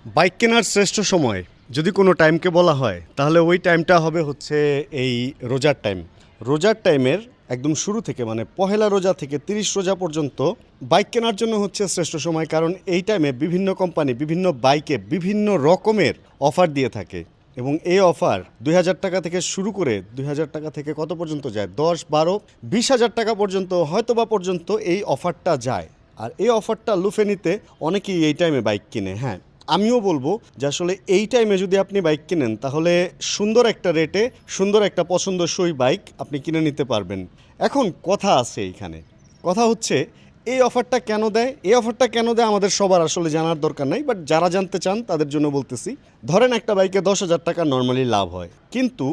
Bike কেনার শ্রেষ্ঠ সময় যদি কোনো টাইমকে বলা হয় তাহলে ওই টাইমটা হবে হচ্ছে এই রোজার টাইম। রোজার টাইমের একদম শুরু থেকে মানে পহেলা রোজা থেকে 30 রোজা পর্যন্ত বাইক কেনার জন্য হচ্ছে শ্রেষ্ঠ সময়, কারণ এই টাইমে বিভিন্ন কোম্পানি বিভিন্ন বাইকে বিভিন্ন রকমের অফার দিয়ে থাকে এবং এই অফার 2000 টাকা থেকে শুরু করে 2000 টাকা থেকে কত পর্যন্ত যায়, 10, 12, 20,000 টাকা পর্যন্ত হয়তোবা পর্যন্ত এই অফারটা যায়। আর এই অফারটা লুফে নিতে অনেকেই এই টাইমে বাইক কিনে। হ্যাঁ, আমিও বলবো যে আসলে এই টাইমে যদি আপনি বাইক কিনেন তাহলে সুন্দর একটা রেটে সুন্দর একটা পছন্দসই বাইক আপনি কিনে নিতে পারবেন। এখন কথা আছে এইখানে, কথা হচ্ছে এই অফারটা কেন দেয়, এই অফারটা কেন দেয় আমাদের সবার আসলে জানার দরকার নাই, বাট যারা জানতে চান তাদের জন্য বলতেছি। ধরেন একটা বাইকে 10,000 টাকা নর্মালি লাভ হয়, কিন্তু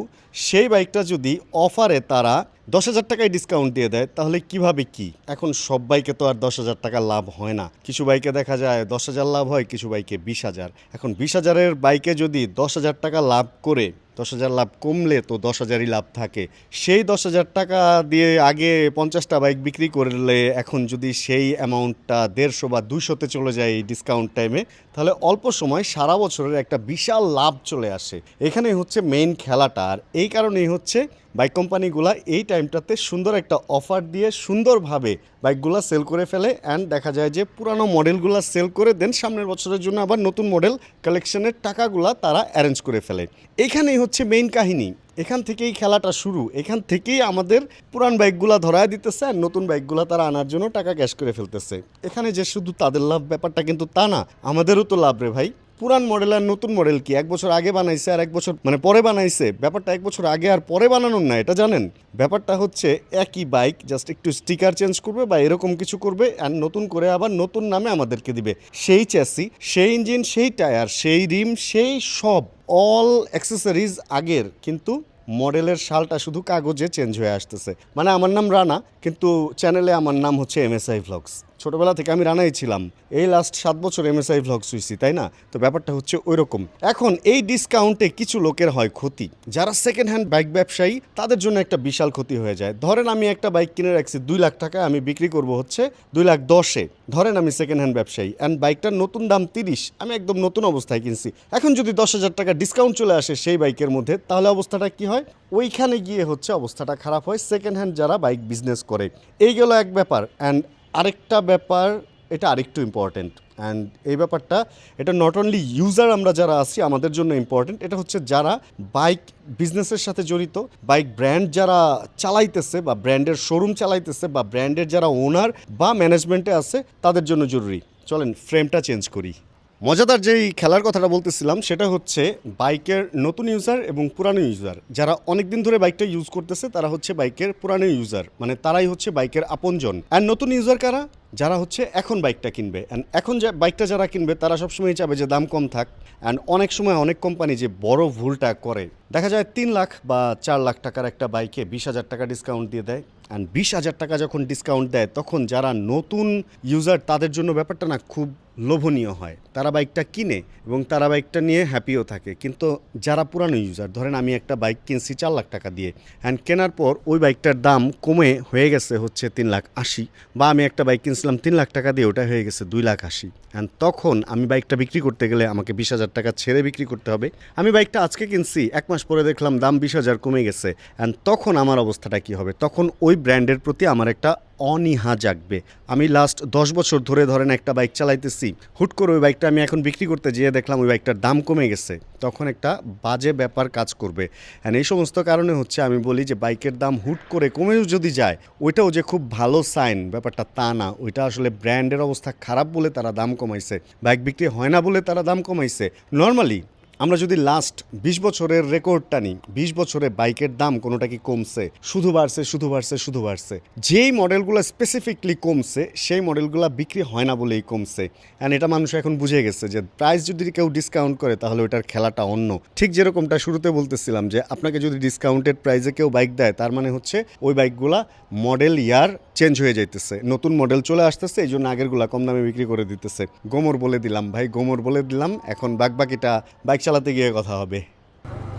সেই বাইকটা যদি অফারে তারা 10,000 টাকায় ডিসকাউন্ট দিয়ে দেয় তাহলে কিভাবে কি? এখন সব বাইকে তো আর 10,000 টাকা লাভ হয় না, কিছু বাইকে দেখা যায় 10,000 লাভ হয়, কিছু বাইকে 20,000। এখন 20,000-এর বাইকে যদি 10,000 টাকা লাভ করে 10,000 লাভ কমলে তো 10,000-ই লাভ থাকে। সেই 10,000 টাকা দিয়ে আগে 50টা বাইক বিক্রি করলে এখন যদি সেই অ্যামাউন্টটা 150 বা 200-তে চলে যায় এই ডিসকাউন্ট টাইমে, তাহলে অল্প সময় সারা বছরের একটা বিশাল লাভ চলে আসে। এখানেই হচ্ছে মেইন খেলাটা। আর এই কারণেই হচ্ছে বাইক কোম্পানিগুলা এই টাইমটাতে সুন্দর একটা অফার দিয়ে সুন্দরভাবে বাইকগুলো সেল করে ফেলে, অ্যান্ড দেখা যায় যে পুরানো মডেলগুলো সেল করে দেন সামনের বছরের জন্য আবার নতুন মডেল কালেকশনের টাকাগুলা তারা অ্যারেঞ্জ করে ফেলে। এখানেই হচ্ছে মেইন কাহিনী, এখান থেকেই খেলাটা শুরু, এখান থেকেই আমাদের পুরান বাইকগুলা ধরায় দিতেছে আর নতুন বাইকগুলা তারা আনার জন্য টাকা ক্যাশ করে ফেলতেছে। এখানে যে শুধু তাদের লাভ ব্যাপারটা কিন্তু তা না, আমাদেরও তো লাভ রে ভাই। পুরান মডেল আর নতুন মডেল কি এক বছর আগে বানাইছে আর এক বছর মানে পরে বানাইছে? ব্যাপারটা এক বছর আগে আর পরে বানানোর না, এটা জানেন? ব্যাপারটা হচ্ছে একই বাইক, জাস্ট একটু স্টিকার চেঞ্জ করবে বা এরকম কিছু করবে আর নতুন করে আবার নতুন নামে আমাদেরকে দিবে। সেই চ্যাসি, সেই ইঞ্জিন, সেই টায়ার, সেই রিম, সেই সব অল অ্যাক্সেসরিজ আগের, কিন্তু মডেলের সালটা শুধু কাগজে চেঞ্জ হয়ে আসতেছে। মানে আমার নাম রানা, কিন্তু চ্যানেলে আমার নাম হচ্ছে MSI ভ্লগস। ছোটোবেলা থেকে আমি রানাই ছিলাম, এই লাস্ট 7 বছর MSI ভ্লগস হয়েছি, তাই না? তো ব্যাপারটা হচ্ছে ওই রকম। এখন এই ডিসকাউন্টে কিছু লোকের হয় ক্ষতি, যারা সেকেন্ড হ্যান্ড বাইক ব্যবসায়ী তাদের জন্য একটা বিশাল ক্ষতি হয়ে যায়। ধরেন আমি একটা বাইক কিনে রাখছি 2 লাখ টাকা, আমি বিক্রি করব হচ্ছে 2,10,000-এ। ধরেন আমি সেকেন্ড হ্যান্ড ব্যবসায়ী অ্যান্ড বাইকটার নতুন দাম 30, আমি একদম নতুন অবস্থায় কিনছি। এখন যদি 10,000 টাকা ডিসকাউন্ট চলে আসে সেই বাইকের মধ্যে, তাহলে অবস্থাটা কি হয়? ওইখানে গিয়ে হচ্ছে অবস্থাটা খারাপ হয় সেকেন্ড হ্যান্ড যারা বাইক বিজনেস করে। এই গেল এক ব্যাপার। অ্যান্ড আরেকটা ব্যাপার, এটা আরেকটু ইম্পর্টেন্ট, অ্যান্ড এই ব্যাপারটা এটা নট অনলি ইউজার আমরা যারা আছি আমাদের জন্য ইম্পর্টেন্ট, এটা হচ্ছে যারা বাইক বিজনেসের সাথে জড়িত, বাইক ব্র্যান্ড যারা চালাইতেছে বা ব্র্যান্ডের শোরুম চালাইতেছে বা ব্র্যান্ডের যারা ওনার বা ম্যানেজমেন্টে আছে তাদের জন্য জরুরি। চলেন ফ্রেমটা চেঞ্জ করি। মজাদার যেই খেলার কথাটা বলতেছিলাম সেটা হচ্ছে বাইকের নতুন ইউজার এবং পুরানো ইউজার। যারা অনেক দিন ধরে বাইকটা ইউজ করতেছে তারা হচ্ছে বাইকের পুরানো ইউজার, মানে তারাই হচ্ছে বাইকের আপনজন। অ্যান্ড নতুন ইউজার কারা? যারা হচ্ছে এখন বাইকটা কিনবে। অ্যান্ড এখন যে বাইকটা যারা কিনবে তারা সবসময় চাবে যে দাম কম থাক। অ্যান্ড অনেক সময় অনেক কোম্পানি যে বড় ভুলটা করে, দেখা যায় 3 লাখ বা 4 লাখ টাকার একটা বাইকে 20,000 টাকা ডিসকাউন্ট দিয়ে দেয়। অ্যান্ড 20,000 টাকা যখন ডিসকাউন্ট দেয় তখন যারা নতুন ইউজার তাদের জন্য ব্যাপারটা না খুব লোভনীয় হয়, তারা বাইকটা কিনে এবং তারা বাইকটা নিয়ে হ্যাপিও থাকে। কিন্তু যারা পুরানো ইউজার, ধরেন আমি একটা বাইক কিনছি 4 লাখ টাকা দিয়ে, অ্যান্ড কেনার পর ওই বাইকটার দাম কমে হয়ে গেছে হচ্ছে 3,80,000, বা আমি একটা বাইক কিনছিলাম 3 লাখ টাকা দিয়ে, ওটা হয়ে গেছে 2,80,000, অ্যান্ড তখন আমি বাইকটা বিক্রি করতে গেলে আমাকে 20,000 টাকা ছেড়ে বিক্রি করতে হবে। আমি বাইকটা আজকে কিনছি, 1 মাস পরে দেখলাম দাম 20,000 কমে গেছে, অ্যান্ড তখন আমার অবস্থাটা কী হবে? তখন ওই ব্র্যান্ডের প্রতি আমার একটা অনীহা জাগবে। আমি লাস্ট 10 বছর ধরে ধরেন একটা বাইক চালাইতেছি, হুট করে ওই বাইকটা আমি এখন বিক্রি করতে যেয়ে দেখলাম ওই বাইকটার দাম কমে গেছে, তখন একটা বাজে ব্যাপার কাজ করবে। অ্যান্ড এই সমস্ত কারণে হচ্ছে আমি বলি যে বাইকের দাম হুট করে কমেও যদি যায় ওইটাও যে খুব ভালো সাইন, ব্যাপারটা তা না। ওইটা আসলে ব্র্যান্ডের অবস্থা খারাপ বলে তারা দাম কমাইছে, বাইক বিক্রি হয় না বলে তারা দাম কমাইছে। নর্মালি আমরা যদি লাস্ট 20 বছরের রেকর্ডটা নিই, 20 বছরে বাইকের দাম কোনোটা কি কমছে? শুধু বাড়ছে, শুধু বাড়ছে, শুধু বাড়ছে। যেই মডেলগুলো স্পেসিফিকলি কমছে সেই মডেলগুলো বিক্রি হয় না বলেই কমছে। অ্যান্ড এটা মানুষ এখন বুঝে গেছে যে প্রাইস যদি কেউ ডিসকাউন্ট করে তাহলে ওইটার খেলাটা অন্য। ঠিক যেরকমটা শুরুতে বলতেছিলাম যে আপনাকে যদি ডিসকাউন্টেড প্রাইসে কেউ বাইক দেয় তার মানে হচ্ছে ওই বাইকগুলা মডেল ইয়ার চেঞ্জ হয়ে যাইতেছে, নতুন মডেল চলে আসতেছে, এই জন্য আগেরগুলা কম দামে বিক্রি করে দিতেছে। গোমর বলে দিলাম ভাই, গোমর বলে দিলাম। এখন বাকিটা বাইক চালাতে গিয়ে কথা হবে।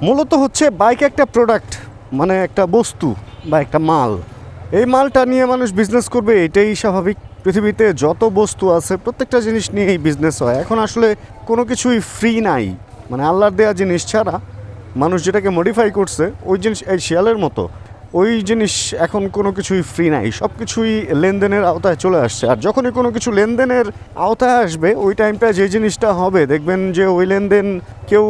মূলত হচ্ছে বাইক একটা প্রোডাক্ট, মানে একটা বস্তু বা একটা মাল। এই মালটা নিয়ে মানুষ বিজনেস করবে, এটাই স্বাভাবিক। পৃথিবীতে যত বস্তু আছে প্রত্যেকটা জিনিস নিয়েই বিজনেস হয়। এখন আসলে কোনো কিছুই ফ্রি নাই, মানে আল্লাহর দেয়া জিনিস ছাড়া মানুষ যেটাকে মডিফাই করছে ওই জিনিস, এই শিয়ালের মতো ওই জিনিস এখন কোনো কিছুই ফ্রি নাই, সব কিছুই লেনদেনের আওতায় চলে আসছে। আর যখনই কোনো কিছু লেনদেনের আওতায় আসবে ওই টাইমটায় যে জিনিসটা হবে দেখবেন যে ওই লেনদেন কেউ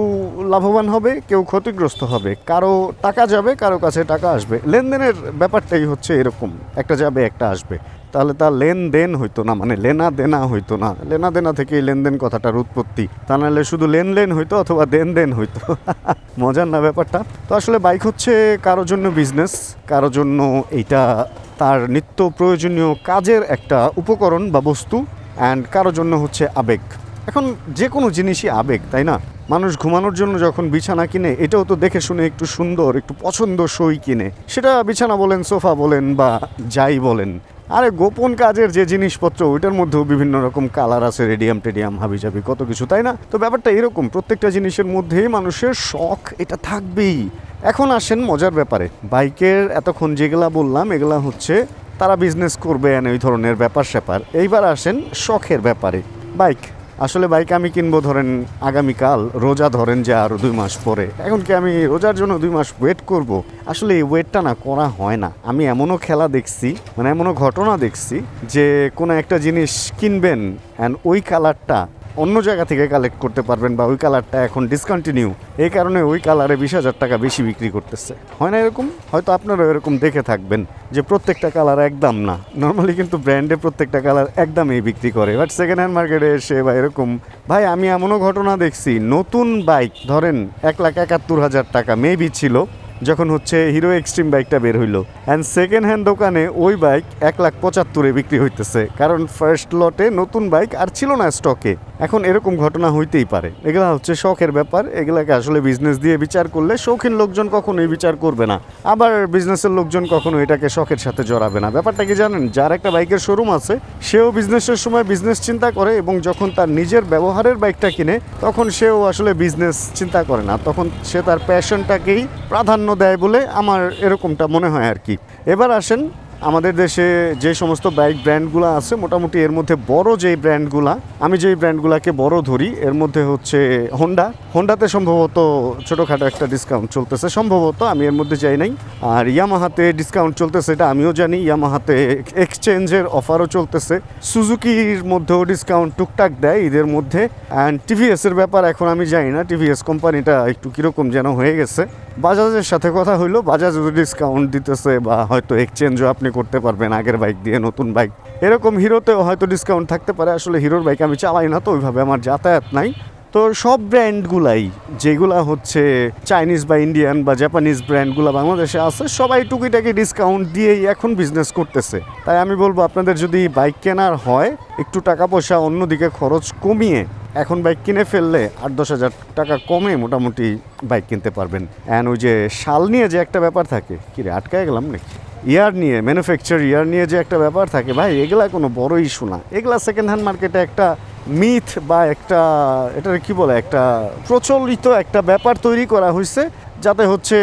লাভবান হবে, কেউ ক্ষতিগ্রস্ত হবে, কারো টাকা যাবে, কারো কাছে টাকা আসবে। লেনদেনের ব্যাপারটাই হচ্ছে এরকম, একটা যাবে একটা আসবে। তাহলে তার লেনদেন হইতো না, মানে লেনা দেনা হইতো না, লেনা দেনা থেকেই লেনদেন কথাটার উৎপত্তি। তা নাহলে শুধু লেনদেন হইতো অথবা দেন হইতো। মজার না ব্যাপারটা? তো আসলে বাইক হচ্ছে কারোর জন্য বিজনেস, কারোর জন্য এটা তার নিত্য প্রয়োজনীয় কাজের একটা উপকরণ বা বস্তু, অ্যান্ড কারোর জন্য হচ্ছে আবেগ। এখন যে কোনো জিনিসই আবেগ, তাই না? মানুষ ঘুমানোর জন্য যখন বিছানা কিনে এটাও তো দেখে শুনে একটু সুন্দর, একটু পছন্দসই কিনে, সেটা বিছানা বলেন, সোফা বলেন বা যাই বলেন। আরে গোপন কাজের যে জিনিসপত্র ওইটার মধ্যেও বিভিন্ন রকম কালার আছে, রেডিয়াম টেডিয়াম হাবিজাবি কত কিছু, তাই না? তো ব্যাপারটা এরকম, প্রত্যেকটা জিনিসের মধ্যেই মানুষের শখ এটা থাকবেই। এখন আসেন মজার ব্যাপারে, বাইকের এতক্ষণ যেগুলা বললাম এগুলা হচ্ছে তারা বিজনেস করবে ওই ধরনের ব্যাপার স্যাপার। এইবার আসেন শখের ব্যাপারে। আসলে বাইক আমি কিনবো ধরেন আগামীকাল, রোজা ধরেন যে আরও 2 মাস পরে। এখন কি আমি রোজার জন্য 2 মাস ওয়েট করব? আসলে এই ওয়েটটা না করা হয় না। আমি এমনও খেলা দেখছি, মানে এমনও ঘটনা দেখছি যে কোনো একটা জিনিস কিনবেন অ্যান্ড ওই কালারটা অন্য জায়গা থেকে কালেক্ট করতে পারবেন, বা ওই কালারটা এখন ডিসকন্টিনিউ, এই কারণে ওই কালারে 20,000 টাকা বেশি বিক্রি করতেছে। হয় না এরকম? হয়তো আপনারাও এরকম দেখে থাকবেন যে প্রত্যেকটা কালার একদম না। নর্মালি কিন্তু ব্র্যান্ডে প্রত্যেকটা কালার একদমই বিক্রি করে, বাট সেকেন্ড হ্যান্ড মার্কেটে এসে বা এরকম। ভাই আমি এমনও ঘটনা দেখছি, নতুন বাইক ধরেন 1,71,000 টাকা মেবি ছিল যখন হচ্ছে হিরো এক্সট্রিম বাইকটা বের হইলো, অ্যান্ড সেকেন্ড হ্যান্ড দোকানে ওই বাইক 1,75,000-এ বিক্রি হইতেছে, কারণ ফার্স্ট লটে নতুন বাইক আর ছিল না স্টকে। এখন এরকম ঘটনা হইতেই পারে। এগুলা হচ্ছে শখের ব্যাপার, এগুলাকে আসলে বিজনেস দিয়ে বিচার করলে শৌখিন লোকজন কখনোই বিচার করবে না, আবার বিজনেসের লোকজন কখনো এটাকে শখের সাথে জড়াবে না। ব্যাপারটা কি জানেন, যার একটা বাইকের শোরুম আছে সেও বিজনেসের সময় বিজনেস চিন্তা করে, এবং যখন তার নিজের ব্যবহারের বাইকটা কিনে তখন সেও আসলে বিজনেস চিন্তা করে না, তখন সে তার প্যাশনটাকেই প্রাধান্য দেয় বলে আমার এরকমটা মনে হয় আর কি। এবার আসেন আমাদের দেশে যে সমস্ত বাইক ব্র্যান্ডগুলো আছে, মোটামুটি এর মধ্যে বড় যেই ব্র্যান্ডগুলা, আমি যেই ব্র্যান্ডগুলোকে বড় ধরি এর মধ্যে হচ্ছে হোন্ডাতে সম্ভবত ছোটোখাটো একটা ডিসকাউন্ট চলতেছে সম্ভবত, আমি এর মধ্যে যাই নাই। আর ইয়ামাহাতে ডিসকাউন্ট চলতেছে, এটা আমিও জানি। ইয়ামাহাতে এক্সচেঞ্জের অফারও চলতেছে। সুজুকির মধ্যেও ডিসকাউন্ট টুকটাক দেয় ঈদের মধ্যে। অ্যান্ড টিভিএসের ব্যাপার এখন আমি জানি না, টিভিএস কোম্পানিটা একটু কীরকম যেন হয়ে গেছে। বাজাজের সাথে কথা হইলো, বাজাজ ডিসকাউন্ট দিতেছে, বা হয়তো এক্সচেঞ্জও আপনি করতে পারবেন আগের বাইক দিয়ে নতুন বাইক, এরকম হিরোতেও হয়তো ডিসকাউন্ট থাকতে পারে। আসলে হিরোর বাইক আমি চালাই না, তো ওইভাবে আমার যাতায়াত নাই। তো সব ব্র্যান্ডগুলাই যেগুলা হচ্ছে চাইনিজ বা ইন্ডিয়ান বা জাপানিজ ব্র্যান্ডগুলো বাংলাদেশে আছে, সবাই টুকিটাকি ডিসকাউন্ট দিয়েই এখন বিজনেস করতেছে। তাই আমি বলবো আপনাদের যদি বাইক কেনার হয় একটু টাকা পয়সা অন্যদিকে খরচ কমিয়ে এখন বাইক কিনে ফেললে 8-10 হাজার টাকা কমে মোটামুটি বাইক কিনতে পারবেন। অ্যান্ড ওই যে সাল নিয়ে যে একটা ব্যাপার থাকে, কি রে আটকায় গেলাম নাকি, ইয়ার নিয়ে, ম্যানুফ্যাকচার ইয়ার নিয়ে যে একটা ব্যাপার থাকে, ভাই এগুলা কোনো বড় ইস্যু না। এগুলা সেকেন্ড হ্যান্ড মার্কেটে একটা মিথ বা একটা, এটার কি বলে, একটা প্রচলিত একটা ব্যাপার তৈরি করা হয়েছে যাতে হচ্ছে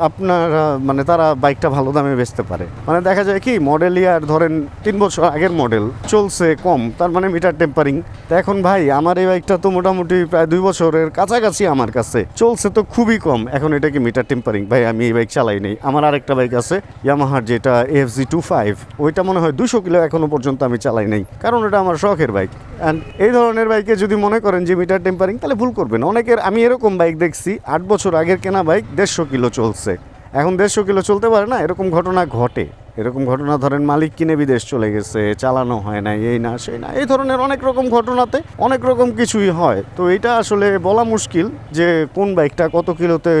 আপনার মানে তারা বাইকটা ভালো দামে বেচতে পারে। মানে দেখা যায় কি, মডেল ইয়ার ধরেন 3 বছর আগের মডেল চলছে কম, তার মানে মিটার টেম্পারিং। তো এখন ভাই আমার এই বাইকটা তো মোটামুটি প্রায় 2 বছরের কাছাকাছি আমার কাছে চলছে, তো খুবই কম, এখন এটা কি মিটার টেম্পারিং? ভাই আমি এই বাইক চালাই নেই। আমার আরেকটা বাইক আছে ইয়ামাহার, যেটা AFZ25, ওইটা মনে হয় 200 কিলো এখনো পর্যন্ত আমি চালাই নেই, কারণ এটা আমার শখের বাইক। অ্যান্ড এই ধরনের বাইকে যদি মনে করেন যে মিটার টেম্পারিং, তাহলে ভুল করবেন। অনেকের, আমি এরকম বাইক দেখছি 8 বছর আগের কেনা বাইক 150 কিলো চলছে, এখন 150 কিলো চলতে পারে না, এরকম ঘটনা ঘটে। এরকম ঘটনা ধরেন মালিক কিনে বিদেশ চলে গেছে, চালানো হয় না, এই না সেই না, এই ধরনের অনেক রকম ঘটনাতে অনেক রকম কিছুই হয়। তো এটা আসলে বলা মুশকিল যে কোন বাইকটা কত কিলোতে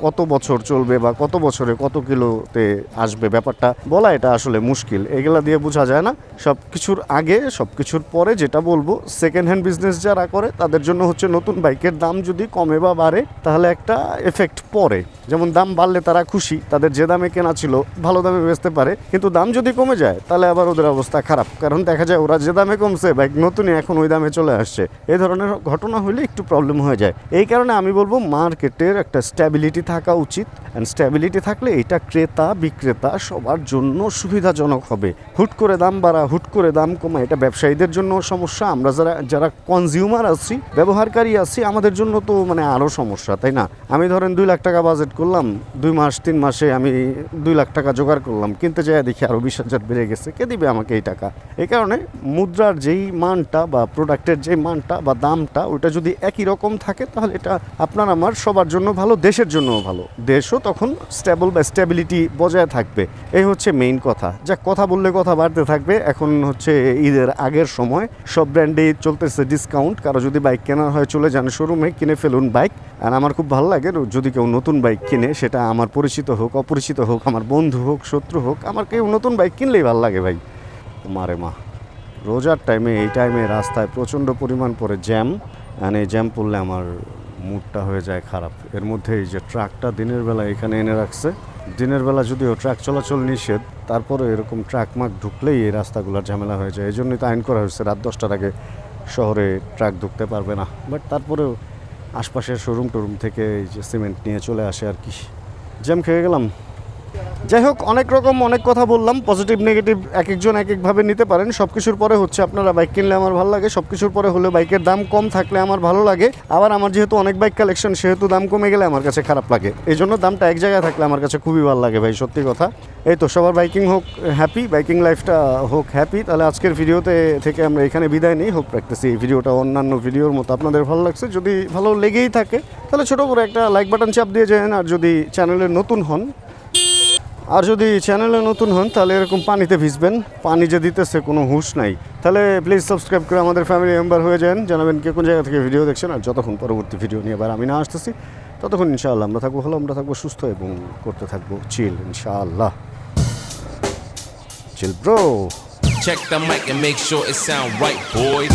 কত বছর চলবে বা কত বছরে কত কিলোতে আসবে, ব্যাপারটা বলা এটা আসলে মুশকিল, এগুলা দিয়ে বোঝা যায় না। সব কিছুর আগে সব কিছুর পরে যেটা বলবো, সেকেন্ড হ্যান্ড বিজনেস যারা করে তাদের জন্য হচ্ছে নতুন বাইকের দাম যদি কমে বা বাড়ে তাহলে একটা এফেক্ট পড়ে। যেমন দাম বাড়লে তারা খুশি, তাদের যে দামে কেনা ছিল ভালো দামে বেচতে পারে, কিন্তু দাম যদি কমে যায় তাহলে আবার ওদের অবস্থা খারাপ, কারণ দেখা যায় ওরা যে দামে কমছে বাইক নতুনই এখন ওই দামে চলে আসছে। এই ধরনের ঘটনা হলে একটু প্রবলেম হয়ে যায়। এই কারণে আমি বলবো মার্কেটের একটা স্ট্যাবিলিটি থাকা উচিত, অ্যান্ড স্ট্যাবিলিটি থাকলে এটা ক্রেতা বিক্রেতা সবার জন্য সুবিধাজনক হবে। হুট করে দাম বাড়া, হুট করে দাম কমা, এটা ব্যবসায়ীদের জন্য সমস্যা, আমরা যারা কনজিউমার আছি, ব্যবহারকারী আছি, আমাদের জন্য তো মানে আরও সমস্যা, তাই না? আমি ধরেন 2 লাখ টাকা বাজেট করলাম, 2 মাস 3 মাসে আমি 2 লাখ টাকা জোগাড় করলাম, কিনতে যাই দেখি আরও 20,000 বেড়ে গেছে, কে দিবে আমাকে এই টাকা? এই কারণে মুদ্রার যেই মানটা বা প্রোডাক্টের যেই মানটা বা দামটা ওইটা যদি একই রকম থাকে তাহলে এটা আপনার আমার সবার জন্য ভালো, দেশের জন্যও ভালো, দেশও তখন স্টেবল বা স্টেবিলিটি বজায় থাকবে। এই হচ্ছে মেইন কথা। যা কথা বললে কথা বাড়তে থাকবে। এখন হচ্ছে ঈদের আগের সময়, সব ব্র্যান্ডেই চলতেছে ডিসকাউন্ট। কারো যদি বাইক কেনার হয় চলে যান শোরুমে, কিনে ফেলুন বাইক। আর আমার খুব ভালো লাগে যদি কেউ নতুন বাইক কিনে, সেটা আমার পরিচিত হোক অপরিচিত হোক, আমার বন্ধু হোক শত্রু হোক, আমার কেউ নতুন বাইক কিনলেই ভালো লাগে ভাই। মারে মা, রোজার টাইমে এই টাইমে রাস্তায় প্রচণ্ড পরিমাণ পরে জ্যাম, আর এই জ্যাম পড়লে আমার মুডটা হয়ে যায় খারাপ। এর মধ্যে এই যে ট্রাকটা দিনের বেলা এখানে এনে রাখছে, দিনের বেলা যদিও ট্রাক চলাচল নিষেধ, তারপরে এরকম ট্রাক মাক ঢুকলেই এই রাস্তাগুলোর ঝামেলা হয়ে যায়। এই জন্যই তো আইন করা হয়েছে রাত 10টার আগে শহরে ট্রাক ঢুকতে পারবে না। বাট তারপরেও আশপাশের শোরুম টোরুম থেকে এই যে সিমেন্ট নিয়ে চলে আসে আর কি। জ্যাম খেয়ে গেলাম। যাই হোক, অনেক রকম অনেক কথা বললাম, পজিটিভ নেগেটিভ এক একজন এক একভাবে নিতে পারেন। সব কিছুর পরে হচ্ছে আপনারা বাইক কিনলে আমার ভালো লাগে, সব কিছুর পরে হলে বাইকের দাম কম থাকলে আমার ভালো লাগে। আবার আমার যেহেতু অনেক বাইক কালেকশন, সেহেতু দাম কমে গেলে আমার কাছে খারাপ লাগে। এই জন্য দামটা এক জায়গায় থাকলে আমার কাছে খুবই ভালো লাগে ভাই, সত্যি কথা। এই তো, সবার বাইকিং হোক হ্যাপি, বাইকিং লাইফটা হোক হ্যাপি। তাহলে আজকের ভিডিওতে থেকে আমরা এখানে বিদায় নিই। হোপ রাখতেছি এই ভিডিওটা অন্যান্য ভিডিওর মতো আপনাদের ভালো লাগছে। যদি ভালো লেগেই থাকে তাহলে ছোটো করে একটা লাইক বাটন চাপ দিয়ে যান। আর যদি চ্যানেলে নতুন হন তাহলে এরকম পানিতে ভিজবেন, পানি যে দিতেছে কোনো হুঁশ নাই, তাহলে প্লিজ সাবস্ক্রাইব করে আমাদের ফ্যামিলি মেম্বার হয়ে যান। জানাবেন কে কোন জায়গা থেকে ভিডিও দেখছেন। আর যতক্ষণ পরবর্তী ভিডিও নিয়ে আবার আমি না আসতেছি, ততক্ষণ ইনশাআল্লাহ আমরা থাকবো ভালো, আমরা থাকবো সুস্থ এবং করতে থাকবো চিল, ইনশাআল্লাহ। Chill bro. Check the mic and make sure it sound right, boys.